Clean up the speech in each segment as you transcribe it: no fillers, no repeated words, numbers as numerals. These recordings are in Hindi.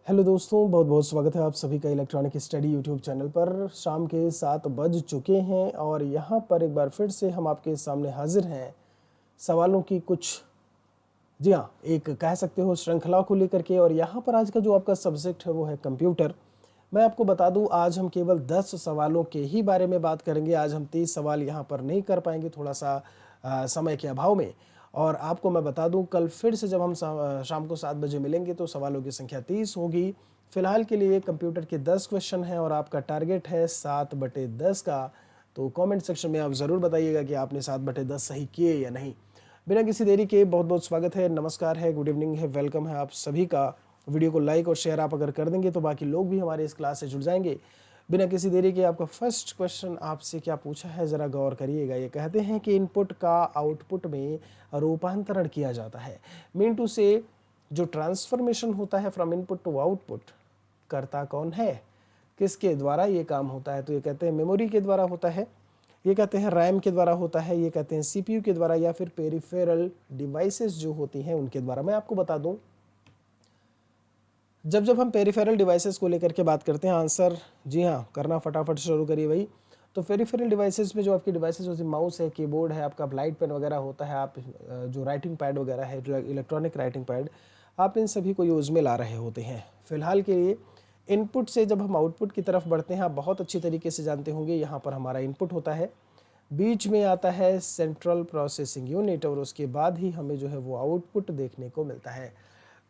हेलो दोस्तों, बहुत बहुत स्वागत है आप सभी का इलेक्ट्रॉनिक स्टडी यूट्यूब चैनल पर। शाम के 7 बज चुके हैं और यहाँ पर एक बार फिर से हम आपके सामने हाजिर हैं सवालों की कुछ, जी हाँ, एक कह सकते हो श्रृंखला को लेकर के। और यहाँ पर आज का जो आपका सब्जेक्ट है वो है कंप्यूटर। मैं आपको बता दूं, आज हम केवल 10 सवालों के ही बारे में बात करेंगे। आज हम 30 सवाल यहाँ पर नहीं कर पाएंगे, थोड़ा सा समय के अभाव में। और आपको मैं बता दूं, कल फिर से जब हम शाम को 7 बजे मिलेंगे तो सवालों की संख्या 30 होगी। फिलहाल के लिए कंप्यूटर के 10 क्वेश्चन हैं और आपका टारगेट है 7/10 का। तो कमेंट सेक्शन में आप ज़रूर बताइएगा कि आपने 7/10 सही किए या नहीं। बिना किसी देरी के बहुत बहुत स्वागत है, नमस्कार है, गुड इवनिंग है, वेलकम है आप सभी का। वीडियो को लाइक और शेयर आप अगर कर देंगे तो बाकी लोग भी हमारे इस क्लास से जुड़ जाएंगे। बिना किसी देरी के आपका फर्स्ट क्वेश्चन आपसे क्या पूछा है, ज़रा गौर करिएगा। ये कहते हैं कि इनपुट का आउटपुट में रूपांतरण किया जाता है। मीन टू से जो ट्रांसफॉर्मेशन होता है फ्रॉम इनपुट टू आउटपुट, करता कौन है, किसके द्वारा ये काम होता है? तो ये कहते हैं मेमोरी के द्वारा होता है, ये कहते हैं रैम के द्वारा होता है, ये कहते हैं सीपीयू के द्वारा, या फिर पेरिफेरल डिवाइसेस जो होती हैं उनके द्वारा। मैं आपको बता दूं, जब जब हम पेरिफेरल डिवाइसेस को लेकर के बात करते हैं, आंसर जी हाँ करना फटाफट शुरू करिए भाई। तो पेरिफेरल डिवाइसेस में जो आपकी डिवाइसेस होती है, माउस है, कीबोर्ड है, आपका लाइट पेन वगैरह होता है, आप जो राइटिंग पैड वगैरह है, इलेक्ट्रॉनिक राइटिंग पैड, आप इन सभी को यूज़ में ला रहे होते हैं। फिलहाल के लिए इनपुट से जब हम आउटपुट की तरफ बढ़ते हैं, आप बहुत अच्छी तरीके से जानते होंगे, यहाँ पर हमारा इनपुट होता है, बीच में आता है सेंट्रल प्रोसेसिंग यूनिट, और उसके बाद ही हमें जो है वो आउटपुट देखने को मिलता है।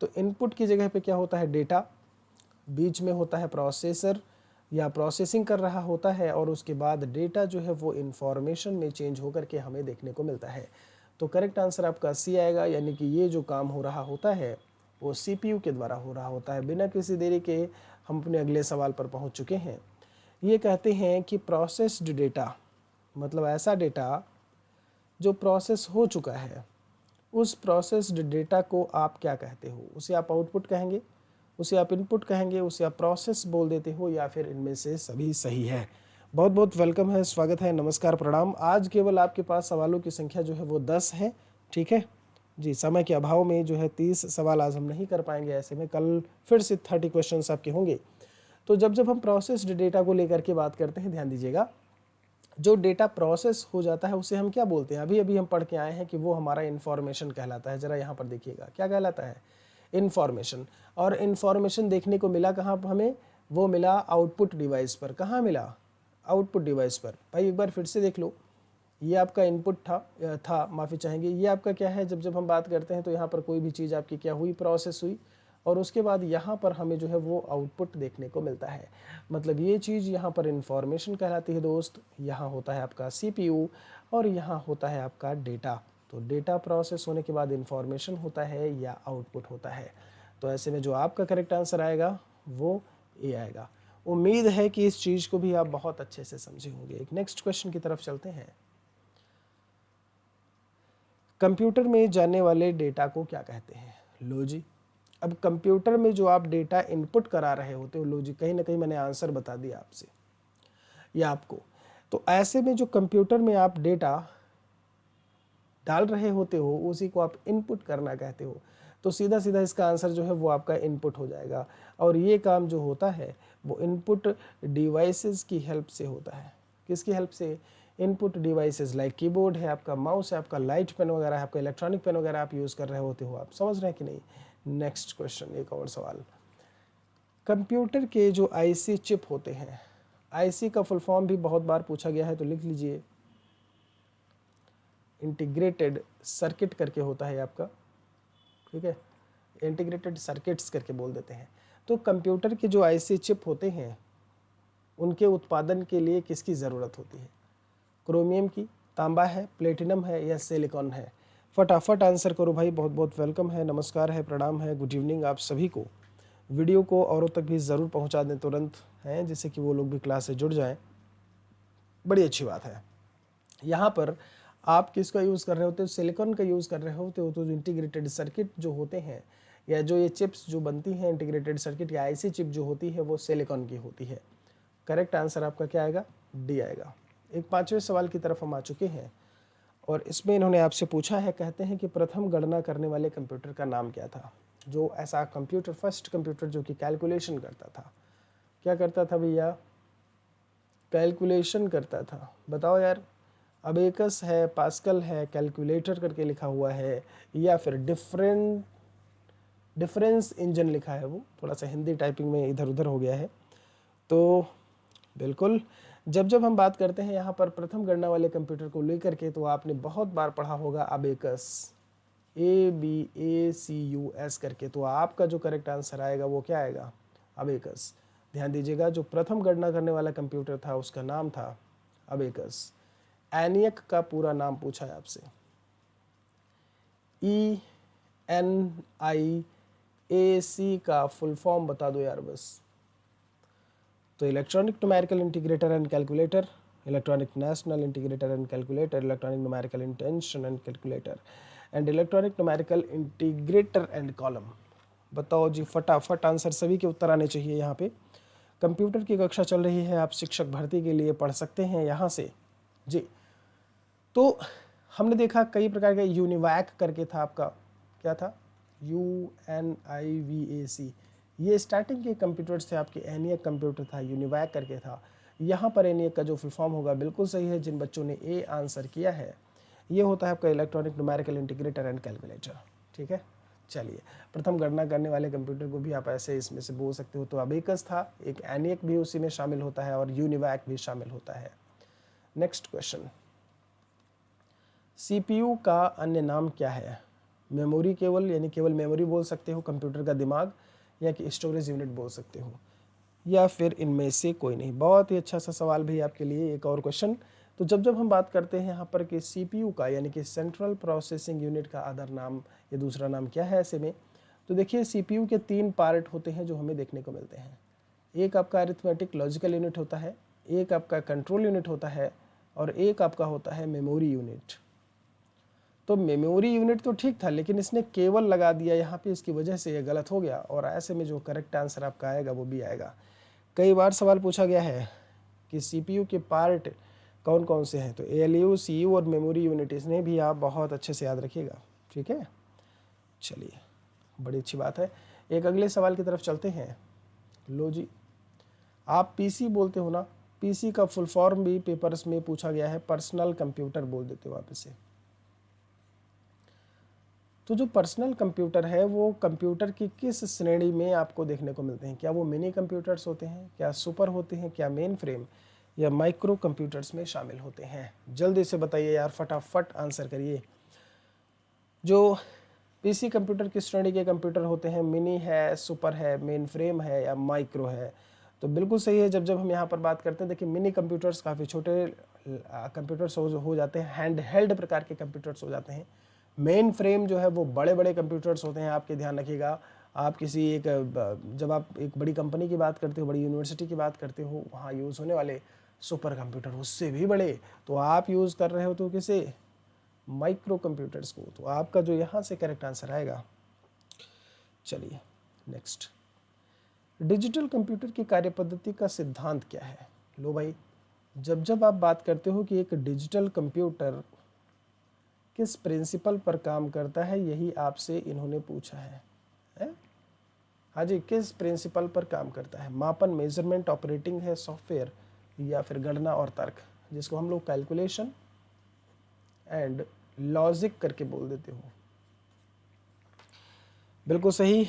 तो इनपुट की जगह पे क्या होता है? डेटा, बीच में होता है प्रोसेसर या प्रोसेसिंग कर रहा होता है, और उसके बाद डेटा जो है वो इंफॉर्मेशन में चेंज होकर के हमें देखने को मिलता है। तो करेक्ट आंसर आपका सी आएगा, यानी कि ये जो काम हो रहा होता है वो सीपीयू के द्वारा हो रहा होता है। बिना किसी देरी के हम अपने अगले सवाल पर पहुंच चुके हैं। ये कहते हैं कि प्रोसेस्ड डेटा, मतलब ऐसा डेटा जो प्रोसेस हो चुका है, उस प्रोसेस्ड डेटा को आप क्या कहते हो? उसे आप आउटपुट कहेंगे, उसे आप इनपुट कहेंगे, उसे आप प्रोसेस बोल देते हो, या फिर इनमें से सभी सही है? बहुत बहुत वेलकम है, स्वागत है, नमस्कार, प्रणाम। आज केवल आपके पास सवालों की संख्या जो है वो 10 है, ठीक है जी। समय के अभाव में जो है 30 सवाल आज हम नहीं कर पाएंगे, ऐसे में कल फिर से 30 क्वेश्चन आपके होंगे। तो जब जब हम प्रोसेस्ड डेटा को लेकर के बात करते हैं, ध्यान दीजिएगा, जो डेटा प्रोसेस हो जाता है उसे हम क्या बोलते हैं? अभी अभी हम पढ़ के आए हैं कि वो हमारा इन्फॉर्मेशन कहलाता है। ज़रा यहाँ पर देखिएगा, क्या कहलाता है? इन्फॉर्मेशन। और इन्फॉर्मेशन देखने को मिला कहाँ पर हमें? वो मिला आउटपुट डिवाइस पर। कहाँ मिला? आउटपुट डिवाइस पर। भाई एक बार फिर से देख लो, ये आपका इनपुट था, माफ़ी चाहेंगे, ये आपका क्या है? जब जब हम बात करते हैं तो यहाँ पर कोई भी चीज़ आपकी क्या हुई? प्रोसेस हुई, और उसके बाद यहाँ पर हमें जो है वो आउटपुट देखने को मिलता है। मतलब ये चीज़ यहाँ पर इंफॉर्मेशन कहलाती है दोस्त। यहाँ होता है आपका सीपीयू और यहाँ होता है आपका डेटा। तो डेटा प्रोसेस होने के बाद इंफॉर्मेशन होता है या आउटपुट होता है। तो ऐसे में जो आपका करेक्ट आंसर आएगा वो ए आएगा। उम्मीद है कि इस चीज़ को भी आप बहुत अच्छे से समझे होंगे। एक नेक्स्ट क्वेश्चन की तरफ चलते हैं। कंप्यूटर में जाने वाले डेटा को क्या कहते हैं? लो जी, अब कंप्यूटर में जो आप डेटा इनपुट करा रहे होते हो, लो जी, कहीं ना कहीं मैंने आंसर बता दिया आपसे या आपको। तो ऐसे में जो कंप्यूटर में आप डेटा डाल रहे होते हो उसी को आप इनपुट करना कहते हो। तो सीधा सीधा इसका आंसर जो है वो आपका इनपुट हो जाएगा। और ये काम जो होता है वो इनपुट डिवाइसेस की हेल्प से होता है। किसकी हेल्प से? इनपुट डिवाइसेस लाइक कीबोर्ड है, आपका माउस है, आपका लाइट पेन वगैरह है, आपका इलेक्ट्रॉनिक पेन वगैरह आप यूज़ कर रहे होते हो। आप समझ रहे हैं कि नहीं? नेक्स्ट क्वेश्चन, एक और सवाल। कंप्यूटर के जो आईसी चिप होते हैं, आईसी का फुल फॉर्म भी बहुत बार पूछा गया है, तो लिख लीजिए, इंटीग्रेटेड सर्किट करके होता है आपका, ठीक है, इंटीग्रेटेड सर्किट्स करके बोल देते हैं। तो कंप्यूटर के जो आईसी चिप होते हैं उनके उत्पादन के लिए किसकी ज़रूरत होती है? क्रोमियम की, तांबा है, प्लेटिनम है, या सिलिकॉन है? फटाफट आंसर करो भाई। बहुत बहुत वेलकम है, नमस्कार है, प्रणाम है, गुड इवनिंग आप सभी को। वीडियो को औरों तक भी ज़रूर पहुंचा दें तुरंत, हैं, जिससे कि वो लोग भी क्लास से जुड़ जाएं। बड़ी अच्छी बात है। यहाँ पर आप किसका यूज़ कर रहे होते हो? सिलिकॉन का यूज़ कर रहे होते हो। तो जो इंटीग्रेटेड सर्किट जो होते हैं, या जो ये चिप्स जो बनती हैं इंटीग्रेटेड सर्किट या आईसी चिप जो होती है, वो सिलिकॉन की होती है। करेक्ट आंसर आपका क्या आएगा? डी आएगा। एक 5वें सवाल की तरफ हम आ चुके हैं, और इसमें इन्होंने आपसे पूछा है, कहते हैं कि प्रथम गणना करने वाले कंप्यूटर का नाम क्या था? जो ऐसा कंप्यूटर, फर्स्ट कंप्यूटर जो कि कैलकुलेशन करता था। क्या करता था भैया? कैलकुलेशन करता था। बताओ यार, अबेकस है, पास्कल है, कैलकुलेटर करके लिखा हुआ है, या फिर डिफरेंस इंजन लिखा है। वो थोड़ा सा हिंदी टाइपिंग में इधर उधर हो गया है। तो बिल्कुल, जब जब हम बात करते हैं यहाँ पर प्रथम गणना वाले कंप्यूटर को लेकर के, तो आपने बहुत बार पढ़ा होगा अबेकस, ABACUS करके। तो आपका जो करेक्ट आंसर आएगा वो क्या आएगा? अबेकस। ध्यान दीजिएगा, जो प्रथम गणना करने वाला कंप्यूटर था उसका नाम था अबेकस। एनियक का पूरा नाम पूछा है आपसे, ENIAC का फुल फॉर्म बता दो यार बस। तो electronic numerical integrator and calculator, electronic national integrator and calculator, electronic numerical intention and calculator, and electronic numerical integrator and column. बताओ जी, फटाफट आंसर सभी के उत्तर आने चाहिए यहाँ पे। कंप्यूटर की कक्षा चल रही है, आप शिक्षक भर्ती के लिए पढ़ सकते हैं यहाँ से जी। तो हमने देखा कई प्रकार के, यूनिवैक करके था आपका, क्या था? UNIVAC। ये स्टार्टिंग के कंप्यूटर्स थे आपके। एनियक कंप्यूटर था, यूनिवैक करके था। यहाँ पर एनियक का जो फुल फॉर्म होगा बिल्कुल सही है, जिन बच्चों ने ए आंसर किया है। ये होता है आपका electronic numerical integrator and calculator. ठीक है, चलिए। प्रथम गणना करने वाले कंप्यूटर को भी आप ऐसे इसमें से बोल सकते हो। तो अबेकस था, एक एनियक भी उसी में शामिल होता है, और यूनिवैक भी शामिल होता है। नेक्स्ट क्वेश्चन, CPU का अन्य नाम क्या है? मेमोरी केवल, यानी केवल मेमोरी बोल सकते हो, कंप्यूटर का दिमाग, या कि स्टोरेज यूनिट बोल सकते हो, या फिर इनमें से कोई नहीं। बहुत ही अच्छा सा सवाल भी आपके लिए। एक और क्वेश्चन, तो जब जब हम बात करते हैं यहाँ पर कि CPU का, यानी कि सेंट्रल प्रोसेसिंग यूनिट का अदर नाम या दूसरा नाम क्या है ऐसे में, तो देखिए CPU के 3 पार्ट होते हैं जो हमें देखने को मिलते हैं। एक आपका अरिथमेटिक लॉजिकल यूनिट होता है, एक आपका कंट्रोल यूनिट होता है, और एक आपका होता है मेमोरी यूनिट। तो मेमोरी यूनिट तो ठीक था, लेकिन इसने केवल लगा दिया यहाँ पे, इसकी वजह से ये गलत हो गया, और ऐसे में जो करेक्ट आंसर आपका आएगा वो भी आएगा। कई बार सवाल पूछा गया है कि CPU के पार्ट कौन कौन से हैं, तो ALU, CU और मेमोरी यूनिट, इसने भी आप बहुत अच्छे से याद रखिएगा। ठीक है, चलिए, बड़ी अच्छी बात है। एक अगले सवाल की तरफ चलते हैं। लो जी, आप PC बोलते हो ना, PC का फुल फॉर्म भी पेपर्स में पूछा गया है, पर्सनल कंप्यूटर बोल देते हो आप इसे। तो जो पर्सनल कंप्यूटर है वो कंप्यूटर की किस श्रेणी में आपको देखने को मिलते हैं? क्या वो मिनी कंप्यूटर्स होते हैं, क्या सुपर होते हैं, क्या मेन फ्रेम, या माइक्रो कंप्यूटर्स में शामिल होते हैं? जल्दी से बताइए यार, फटाफट आंसर करिए। जो पीसी कंप्यूटर किस श्रेणी के कंप्यूटर होते हैं? मिनी है, सुपर है, मेन फ्रेम है, या माइक्रो है? तो बिल्कुल सही है। जब जब हम यहाँ पर बात करते हैं, देखिए मिनी कंप्यूटर्स काफ़ी छोटे कंप्यूटर्स हो जाते हैं, हैंड हेल्ड प्रकार के कंप्यूटर्स हो जाते हैं। मेन फ्रेम जो है वो बड़े बड़े कंप्यूटर्स होते हैं। आपके ध्यान रखिएगा, आप किसी एक जब आप एक बड़ी कंपनी की बात करते हो, बड़ी यूनिवर्सिटी की बात करते हो, वहाँ यूज़ होने वाले सुपर कंप्यूटर उससे भी बड़े, तो आप यूज़ कर रहे हो तो किसे? माइक्रो कंप्यूटर्स को। तो आपका जो यहाँ से करेक्ट आंसर आएगा। चलिए नेक्स्ट, डिजिटल कंप्यूटर की कार्यपद्धति का सिद्धांत क्या है? लो भाई, जब जब आप बात करते हो कि एक डिजिटल कंप्यूटर किस प्रिंसिपल पर काम करता है, यही आपसे इन्होंने पूछा है? हाँ जी, किस प्रिंसिपल पर काम करता है? मापन, मेजरमेंट, ऑपरेटिंग है, सॉफ्टवेयर, या फिर गणना और तर्क, जिसको हम लोग कैलकुलेशन एंड लॉजिक करके बोल देते हो। बिल्कुल सही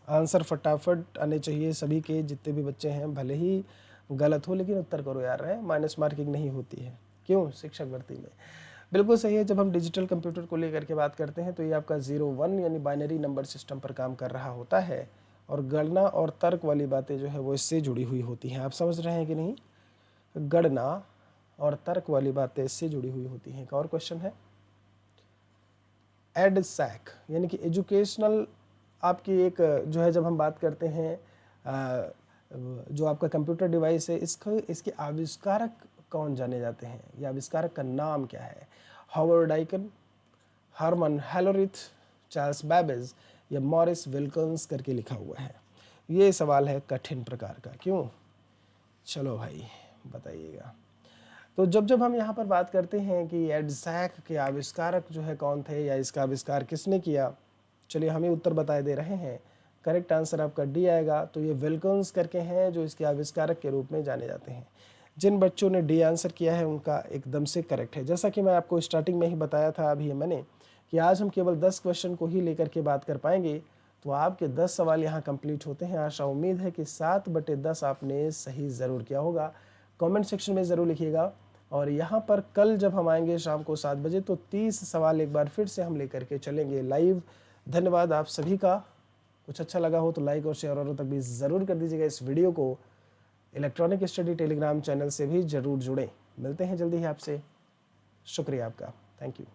आंसर फटाफट आने चाहिए सभी के, जितने भी बच्चे हैं, भले ही गलत हो लेकिन उत्तर करो यार, है माइनस मार्किंग नहीं होती है। क्यों? शिक्षक भर्ती में। बिल्कुल सही है। जब हम डिजिटल कंप्यूटर को लेकर के बात करते हैं तो ये आपका 0-1 यानी बाइनरी नंबर सिस्टम पर काम कर रहा होता है, और गणना और तर्क वाली बातें जो है वो इससे जुड़ी हुई होती हैं। आप समझ रहे हैं कि नहीं? गणना और तर्क वाली बातें इससे जुड़ी हुई होती हैं। एक और क्वेश्चन है, एडसैक यानी कि एजुकेशनल आपकी एक जो है, जब हम बात करते हैं जो आपका कंप्यूटर डिवाइस है, इसके आविष्कारक कौन जाने जाते हैं, या आविष्कारक का नाम क्या है? Howard Aiken, Herman Hollerith, Charles Babbage, या मॉरिस विल्किंस करके लिखा हुआ है। ये सवाल है कठिन प्रकार का। क्यों? चलो भाई बताइएगा। तो जब जब हम यहाँ पर बात करते हैं कि एडसैक के आविष्कारक जो है कौन थे, या इसका आविष्कार किसने किया, चलिए हम ही उत्तर बताए दे रहे हैं। करेक्ट आंसर आपका डी आएगा। तो ये विल्कन्स करके हैं जो इसके आविष्कारक के रूप में जाने जाते हैं। जिन बच्चों ने डी आंसर किया है उनका एकदम से करेक्ट है। जैसा कि मैं आपको स्टार्टिंग में ही बताया था अभी मैंने कि आज हम केवल 10 क्वेश्चन को ही लेकर के बात कर पाएंगे, तो आपके 10 सवाल यहाँ कंप्लीट होते हैं। आशा उम्मीद है कि 7/10 आपने सही ज़रूर किया होगा। कमेंट सेक्शन में ज़रूर लिखिएगा। और यहाँ पर कल जब हम आएंगे शाम को 7 बजे तो 30 सवाल एक बार फिर से हम लेकर के चलेंगे लाइव। धन्यवाद आप सभी का। कुछ अच्छा लगा हो तो लाइक और शेयर औरों तक भी ज़रूर कर दीजिएगा इस वीडियो को। इलेक्ट्रॉनिक स्टडी टेलीग्राम चैनल से भी ज़रूर जुड़ें। मिलते हैं जल्दी ही आपसे। शुक्रिया आपका। Thank you.